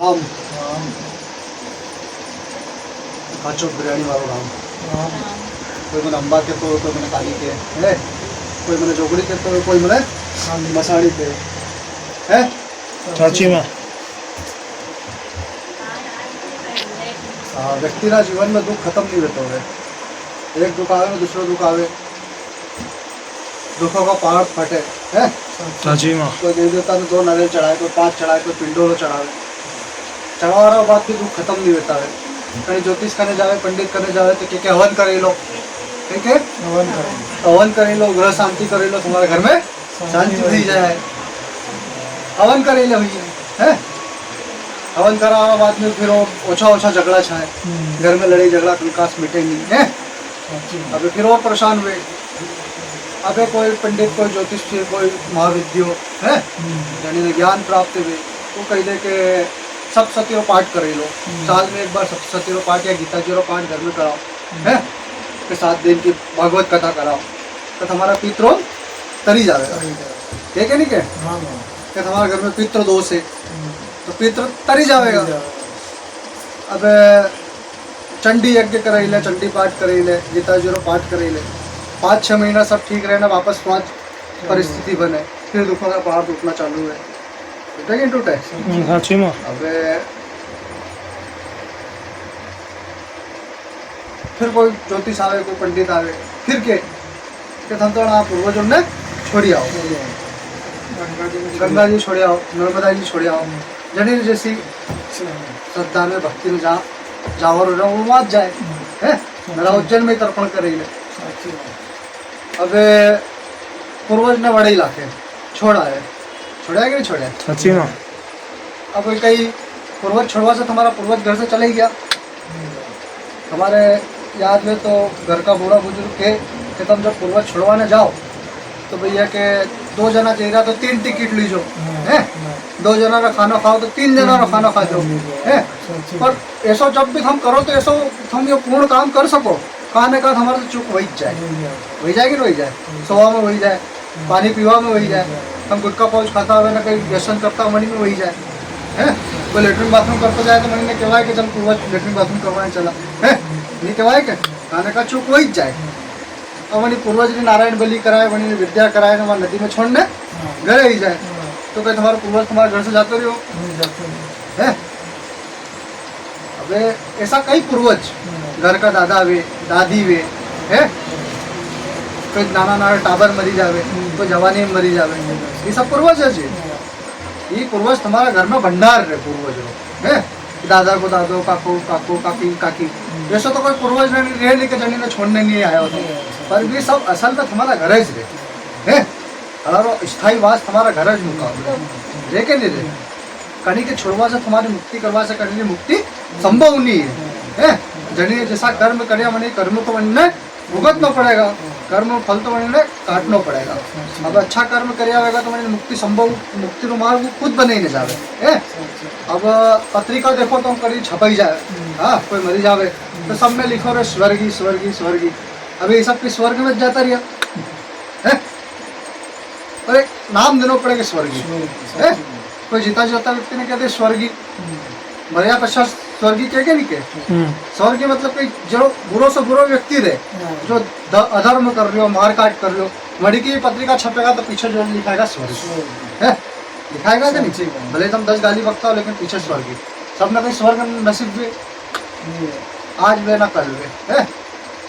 આમ કાચો બિરયાની વાળો રામ કોઈ મને અંબા કહેતો હોય, કોઈ મને કાલી કહે હે, કોઈ મને જોગડી કહેતો હોય, કોઈ મને મસાણી કહે હે સાચી માં વ્યક્તિના જીવનમાં દુઃખ ખતમ નહીં રહેતો હોય। एक दुख आवे ना दूसरा दुख आवे, दुखों का पहाड़ फटे है। साची मां कोई देवी देवता ने 2 नारियल चढ़ाए, कोई 5 चढ़ाए, कोई पिंडों चढ़ावे, चढ़ावा बाद भी दुख खत्म नहीं होता है। कहीं ज्योतिष करने जावे, पंडित करने जावे तो क्या हवन कर लो, ठीक है हवन कर लो, ग्रह शांति कर लो, तुम्हारे घर में शांति हो जाए, हवन कर लो भैया है। हवन करा बाद में फिर ओछा ओछा झगड़ा छाए, घर में लड़ाई झगड़ा कंकास मिटे नहीं है। अबे फिर और परेशान हुए, अबे कोई पंडित, कोई ज्योतिष, कोई महाविद्यो है यानी ज्ञान प्राप्त हुए, वो कह दे के सप्तशतीरो पाठ कर लो, साल में एक बार सप्तशतीरो पाठ या गीता जी पाठ घर में कराओ है, फिर 7 दिन की भागवत कथा कराओ तो हमारा पितरों तरी जाएगा, ठीक है नहीं क्या हमारे घर में पितृ दोष है तो पितृ तरी जाएगा। अब चंडी यज्ञ कराई ले, चंडी पाठ कराई ले, गीता जी पाठ कराई ले, 5-6 महीना सब ठीक रहना, वापस स्वास्थ्य परिस्थिति बने, फिर दुखों का पहाड़ टूटना चालू है, टूटे कि टूटे। अब फिर कोई ज्योतिष आवे, कोई पंडित आवे, फिर के हम तो पूर्वजों ने छोड़ी आओ, गंगा जी छोड़े आओ, नर्मदा जी छोड़े आओ, जनी जैसी श्रद्धा में भक्ति में जावर हो वो मात जाए है, मेरा उज्जैन में तर्पण करे। अब पूर्वज ने बड़े इलाके छोड़ा है, छोड़ा है कि नहीं छोड़ा? सच्ची में अब कई पूर्वज छोड़वा से तुम्हारा पूर्वज घर से चले गया, हमारे याद में तो घर का बूढ़ा बुजुर्ग के कि तुम जब पूर्वज छोड़वाने जाओ तो भैया के 2 जना चाहिए तो 3 टिकट लीजो है, 2 जना का खाना खाओ तो 3 जना का खाना खा जाओ है। पर ऐसा जब भी हम करो तो ऐसा हम ये पूर्ण काम कर सको, खाने का हमारा तो चूक वही जाए, वही जाएगी, वही जाए, सोवा में वही जाए, पानी पीवा में वही जाए, हम गुटका पाउच खाता हुआ ना कहीं व्यसन करता मनी में वही जाए है। कोई लेटरिन बाथरूम करता जाए तो मनी ने कहवाए कि चल पूर्वज लेटरिन बाथरूम करवाने चला है, नहीं कहवाए के खाने का चूक वही जाए। और वही पूर्वज ने नारायण बलि कराए, वही ने विद्या कराए, वहाँ नदी में छोड़ने घर ही जाए तो कहीं तुम्हारे पूर्वज तुम्हारे घर से जाते रहो है। अबे ऐसा कई पूर्वज घर का दादा वे, दादी वे है, कोई नाना नाना टाबर मरी जावे, कोई जवानी में मरी जावे, ये सब पूर्वज है जी। ये पूर्वज तुम्हारा घर में भंडार है, पूर्वज है, दादा को दादो, काको काको, काकी काकी, ऐसा तो कोई पूर्वज नहीं के जनी ने छोड़ने नहीं आया होता, पर ये सब असल में तुम्हारा घर है और स्थायी वास तुम्हारा घर है मुकाबला रे के नहीं रे। कहीं के छोड़वा से तुम्हारी मुक्ति करवा से कहीं मुक्ति संभव नहीं है। जनी जैसा कर्म करे मनी कर्म तो मन ने भुगतना पड़ेगा, कर्म फल तो मन ने काटना पड़ेगा। अब अच्छा कर्म करेगा तो मैंने मुक्ति संभव, मुक्ति तो मार्ग खुद बने ही नहीं जावे है। अब पत्रिका देखो तो कहीं छपाई जाए, हाँ कोई मरी जावे तो सब में लिखो रे स्वर्गी स्वर्गी स्वर्गी, अभी ये सब की स्वर्ग में जाता रहा है, अरे नाम देना पड़ेगा स्वर्गी है। कोई जीता जाता व्यक्ति ने कहते स्वर्गी, मरिया पश्चात स्वर्गी कह के नहीं के, स्वर्गी मतलब कोई जो बुरो से बुरो व्यक्ति रहे, जो अधर्म कर रहे हो, मार काट कर रहे हो, मड़ी की पत्रिका छपेगा तो पीछे जो लिखाएगा स्वर्गी है, लिखाएगा कि नहीं, भले तुम 10 गाली बकता हो लेकिन पीछे स्वर्गी। सब ने कहीं स्वर्ग नसीब हुए आज वे ना कल वे है,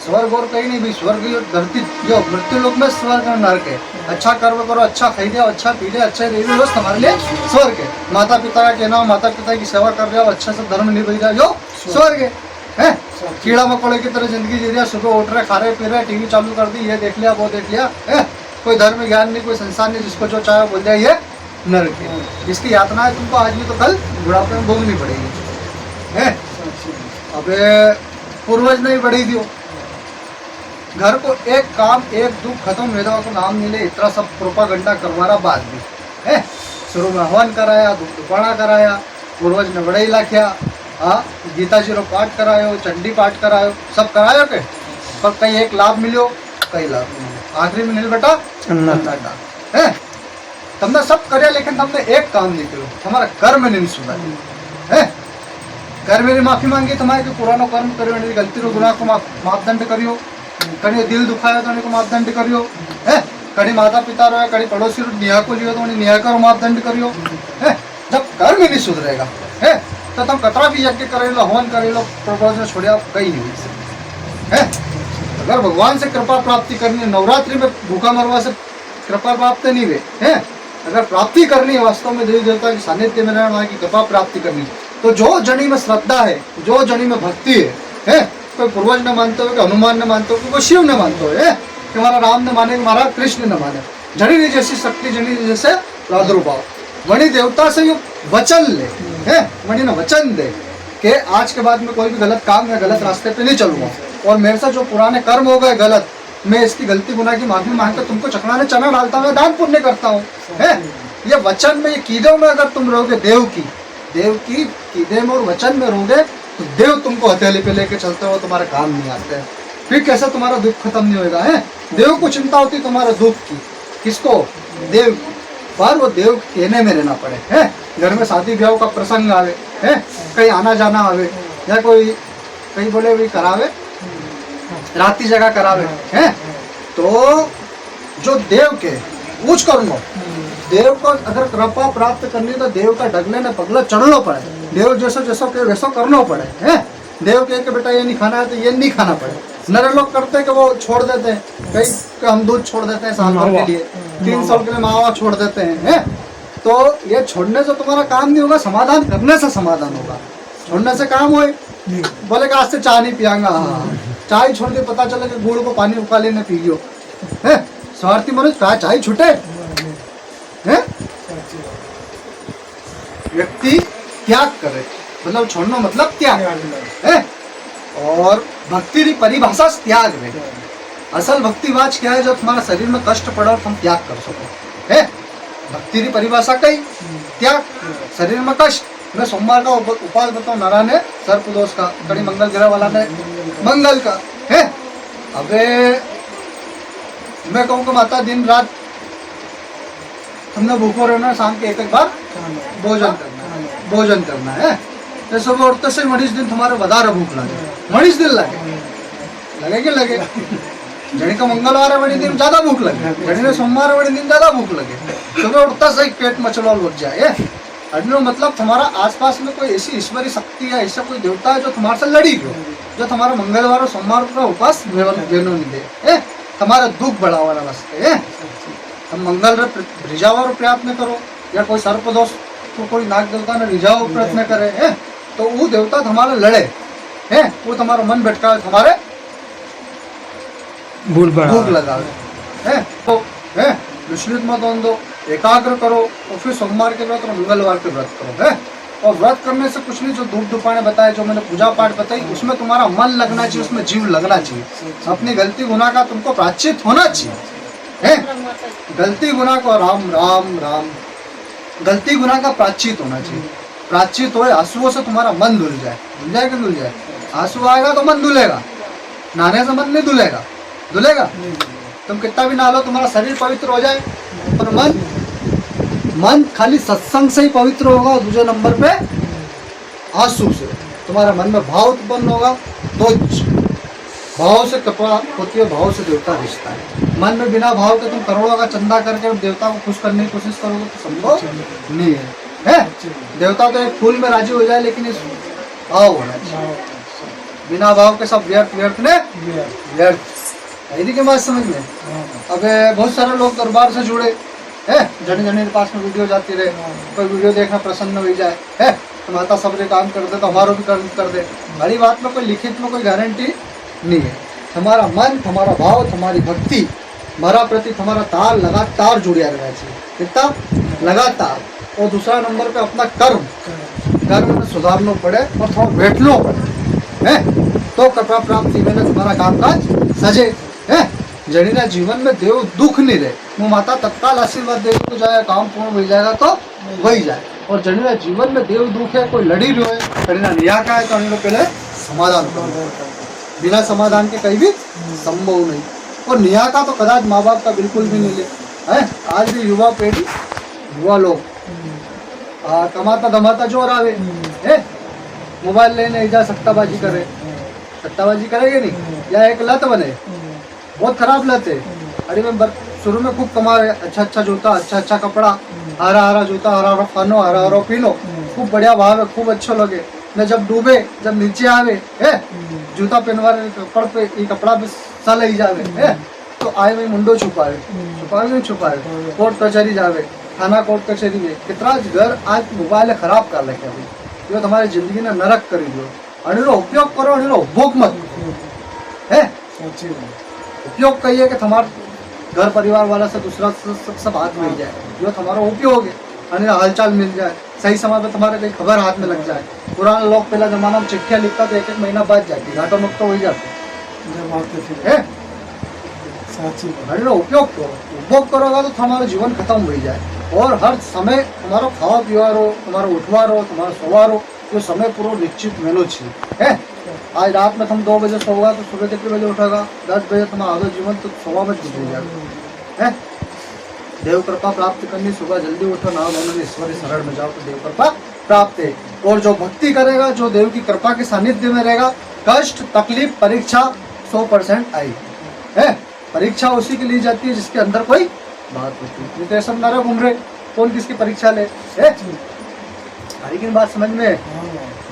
स्वर्ग और कहीं नहीं भी, स्वर्ग धरती जो मृत्यु लोक में स्वर्ग और नरक है। अच्छा कर्म करो, अच्छा खाइए, अच्छा पीजिए, अच्छे रहिए, बस तुम्हारे लिए स्वर्ग है। माता पिता का कहना, माता पिता की सेवा कर रहे हो, अच्छा से धर्म निभाई रहे हो, स्वर्ग है। कीड़ा मकोड़े की तरह जिंदगी जी रहा, सुबह उठ रहे, खा रहे पी रहे, टीवी चालू कर दी, ये देख लिया वो देख लिया है, कोई धर्म ज्ञान नहीं, कोई संसार नहीं, जिसको जो चाहे बोल दिया ये नरक है। जिसकी यातना है तुमको आज भी तो कल बुढ़ापे में भोगनी पड़ेगी है। अब पूर्वज नहीं बढ़ी दियो, घर को एक काम एक दुख खत्म वेदवा को नाम मिले, इतना सब प्रोपागंडा करवाना बाद भी है। शुरू में हवन कराया, दुपाड़ा कराया, पूर्वज ने बड़े इलाख्या, हाँ गीता जी रो पाठ करायो, चंडी पाठ करायो, सब करायो के, पर कई एक लाभ मिलो, कई लाभ नहीं, आखिरी में नील बेटा अन्नदाता है। तुमने सब करे लेकिन तुमने एक काम नहीं करो, हमारा कर्म नहीं सुना है। घर मेरी माफी मांगी तुम्हारे कि पुरानो कर्म करियो नहीं गलती रो गुनाह को मापदंड करियो कहीं दिल दुखायो तो उनको मापदंड करियो है कहीं माता पिता रो कहीं पड़ोसी रो निया को लियो तो उन्हें निया करो मापदंड करियो है जब कर्म ही नहीं सुधरेगा है तो तुम कतरा भी यज्ञ करे लो हवन करे लो प्रपोज में छोड़िया कहीं नहीं हुई है। अगर भगवान से कृपा प्राप्ति करनी है नवरात्रि में भूखा मरवा से कृपा प्राप्त नहीं हुए है अगर प्राप्ति करनी है वास्तव में देवी देवता के सानिध्य में रहना की कृपा प्राप्ति करनी तो जो जनी में श्रद्धा है जो जनी में भक्ति है कोई पूर्वज न मानते हो कि हनुमान न मानते हो कोई शिव न मानते हो है कि हमारा राम न माने हमारा कृष्ण न माने जनी ने जैसी शक्ति जनी ने जैसे प्रादुर्भाव वणी देवता से यो वचन ले है वणी ने वचन दे कि आज के बाद में कोई भी गलत काम या गलत रास्ते पे नहीं चलूंगा और मेरे से जो पुराने कर्म हो गए गलत मैं इसकी गलती गुनाह की माफी मांगकर तुमको चकना में चना डालता हूँ दान पुण्य करता हूँ है ये वचन में ये कीदों में अगर तुम रहोगे देव की कीदे में और वचन में रहोगे तो देव तुमको हथेली पे लेके चलते हो तुम्हारे काम नहीं आते हैं फिर कैसे तुम्हारा दुख खत्म नहीं होगा है देव को चिंता होती तुम्हारे दुख की किसको देव की पर वो देव कहने में रहना पड़े है घर में शादी ब्याह का प्रसंग आवे है कहीं आना जाना आवे या कोई कहीं बोले भी करावे राती जगह करावे है तो जो देव के पूछ करूंगा देव को अगर कृपा प्राप्त करनी तो देव का डगले ने पगला चढ़ना पड़े देव जैसो जैसो के वैसो करना पड़े है देव के बेटा ये नहीं खाना है तो ये नहीं खाना पड़े नर लोग करते कि वो छोड़ देते हैं कई कि हम दूध छोड़ देते हैं साल भर के लिए 3 साल के लिए मावा छोड़ देते हैं तो ये छोड़ने से तुम्हारा काम नहीं होगा समाधान करने से समाधान होगा छोड़ने से काम होए बोले कि आज से चाय नहीं पियांगा चाय छोड़ के पता चले कि गुड़ को पानी उकाले ने पी लियो है स्वार्थी मनुष्य कहा चाय छूटे है व्यक्ति त्याग करे मतलब छोड़ना मतलब त्याग है और भक्ति की परिभाषा त्याग है असल भक्तिवाच क्या है जो तुम्हारा शरीर में कष्ट पड़ा और तुम त्याग कर सको है भक्ति की परिभाषा कई त्याग शरीर में कष्ट मैं सोमवार का उपास बताऊं नारा ने सर्पदोष का कड़ी मंगल ग्रह वाला ने मंगल का है अबे मैं कहूँ माता दिन रात तुमने भूखो रहना शाम के एक बार भोजन करना है तो सुबह उठते से मरीज दिन तुम्हारे बधार भूख लगे मरीज दिन लगे जड़ी का मंगलवार है बड़ी दिन ज्यादा भूख लगे जड़ी ने सोमवार है बड़ी दिन ज्यादा भूख लगे सुबह उठता से पेट मचलवा लग जाए अड्नो मतलब तुम्हारा आसपास में कोई ऐसी ईश्वरी शक्ति या ऐसा कोई देवता है जो तुम्हारे से लड़ी गयो जो तुम्हारा मंगलवार और सोमवार का उपास देनो नहीं दे तुम्हारा दुख बढ़ावा वास्ते तुम मंगल रिझावा प्रयत्न करो या कोई सर्पदोष तो कोई नाग देवता ने रिझावा प्रयत्न करे है तो वो देवता तुम्हारा लड़े है वो तुम्हारा मन भटकावे तुम्हारे भूख लगावे है तो है विचलित मत होने दो एकाग्र करो और फिर सोमवार के व्रत और मंगलवार के व्रत करो है और व्रत करने से कुछ नहीं जो धूप धुपाने बताए जो मैंने पूजा पाठ बताई उसमें तुम्हारा मन लगना चाहिए उसमें जीव लगना चाहिए अपनी गलती गुनाह का तुमको प्रायश्चित होना चाहिए है गलती गुनाह को राम राम राम गलती गुनाह का प्रायश्चित होना चाहिए प्रायश्चित होए आंसुओं से तुम्हारा मन धुल जाए कि धुल जाए आंसू आएगा तो मन धुलेगा नहाने से मन नहीं धुलेगा तुम कितना भी नहा लो तुम्हारा शरीर पवित्र हो जाए पर मन खाली सत्संग से ही पवित्र होगा और दूसरे नंबर पे आंसू से तुम्हारा मन में भाव उत्पन्न होगा तो भाव से कृपा होती है भाव से देवता रिश्ता है मन में बिना भाव के तुम करोड़ों का चंदा करके देवता को खुश करने की कोशिश करोगे तो संभव नहीं है देवता तो एक फूल में राजी हो जाए लेकिन इस भाव होना चाहिए बिना भाव के सब व्यर्थ ने व्यर्थ यदि के बात समझ में अब बहुत सारे लोग दरबार से जुड़े है जने के पास में वीडियो जाती रहे कोई वीडियो देखना प्रसन्न हो जाए है तो माता सबरे काम कर दे तो हमारा भी कर दे बड़ी बात में कोई लिखित में कोई गारंटी नहीं है हमारा मन हमारा भाव तुम्हारी भक्ति हमारा प्रति तुम्हारा तार लगातार जुड़िया रहना चाहिए कितना लगातार और दूसरा नंबर पे अपना कर्म में सुधारना पड़े और थोड़ा बैठना पड़े है तो कृपा प्राप्ति में तुम्हारा कामकाज सजे है जड़ीना जीवन में देव दुख नहीं रहे वो माता तत्काल आशीर्वाद दे तो जाए काम पूर्ण हो जाएगा तो वही जाए और जड़ीना जीवन में देव दुख है कोई लड़ी रहो है जड़ीना निया का है तो हम लोग पहले समाधान करो बिना समाधान के कहीं भी संभव नहीं और निया का तो कदाच माँ बाप का बिल्कुल भी नहीं ले है आज भी युवा पीढ़ी युवा लोग कमाता धमाता जोर आवे है मोबाइल लेने जा सट्टाबाजी करे, सट्टाबाजी करेंगे नहीं, या एक लत बने, बहुत खराब लत है। अरे मैं शुरू में खूब कमाए, अच्छा अच्छा जूता, अच्छा अच्छा कपड़ा, हरा हरा जूता, हरा हरा खानो, हरा हरा पीनो, खूब बढ़िया भाव है, खूब अच्छो लगे। मैं जब डूबे, जब नीचे आवे है, जूता पहनवा कपड़ पे ये कपड़ा पे सल ही जावे है, तो आए में मुंडो छुपावे, छुपावे नहीं छुपावे, कोर्ट कचहरी जावे, थाना कोर्ट कचहरी में कितना घर आज मोबाइल खराब कर लेके अभी जो तुम्हारी जिंदगी ने नरक कर दियो। અને એનો ઉપયોગ કરો અને એનો ઉપભોગ મત કરો હે उपयोग कहिए कि तुम्हारे घर परिवार वाला से दूसरा सब हाथ मिल जाए, जो तुम्हारा उपयोग है અને हालचाल मिल जाए, सही समय पे तुम्हारे कहीं खबर हाथ में लग जाए। पुराने लोग पहला जमाना में चिट्ठियाँ लिखता तो एक एक महीना बाद जाती, घाटों मुक्त हो ही जाते है। અને उपयोग करो, उपभोग करोगा तो तुम्हारा जीवन खत्म हो जाए, और हर समय तुम्हारा खावा पीवा रो, तुम्हारा उठवा रो, तुम्हारा सोवा रो, जो समय पूरा निश्चित मेलो है। आज रात में तुम 2 बजे सोओगा तो सुबह कितने बजे उठेगा, 10 बजे तुम्हारा आधा जीवन तो सवा बज गुजर जाएगा है। देव कृपा प्राप्त करनी, सुबह जल्दी उठो, नहा धोने ईश्वरी शरण में जाओ तो देव कृपा प्राप्त है। और जो भक्ति करेगा, जो देव की कृपा के सानिध्य में रहेगा, कष्ट तकलीफ परीक्षा 100% आई है। परीक्षा उसी के लिए जाती है जिसके अंदर कोई बात होती है। नहीं तो ऐसा नारा घूम रहे, कौन किसकी परीक्षा ले है। लेकिन बात समझ में,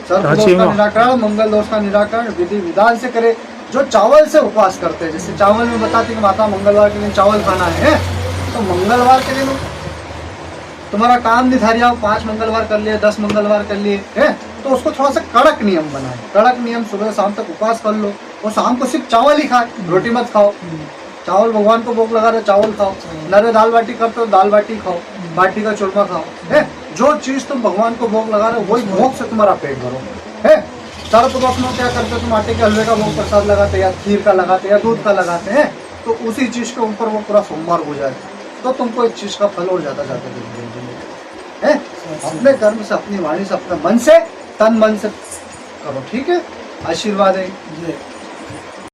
सर्प दोष का निराकरण, मंगल दोष का निराकरण विधि विधान से करे। जो चावल से उपवास करते हैं, जैसे चावल में बताते हैं कि माता मंगलवार के दिन चावल खाना है, तो मंगलवार के दिन तुम्हारा काम नहीं था रहा, 5 मंगलवार कर लिए, 10 मंगलवार कर लिए है, तो उसको थोड़ा सा कड़क नियम बनाए। कड़क नियम, सुबह शाम तक उपवास कर लो, और शाम को सिर्फ चावल ही खाए, रोटी मत खाओ। चावल भगवान को भोग लगा रहे, चावल खाओ। नरे दाल बाटी करते हो, दाल बाटी खाओ, बाटी का चूरमा खाओ है। जो चीज तुम भगवान को भोग लगा रहे हो, वही भोग से तुम्हारा पेट भरो है। सर्प दोष में क्या करते हो, तुम आटे के हलवे का भोग प्रसाद लगाते, या खीर का लगाते, या दूध का लगाते हैं, तो उसी चीज के ऊपर वो पूरा सोमवार हो जाए, तो तुमको इस चीज का फल और ज्यादा ज्यादा है। अपने कर्म से, अपनी वाणी से, अपने मन से, तन मन से करो, ठीक है। आशीर्वाद है।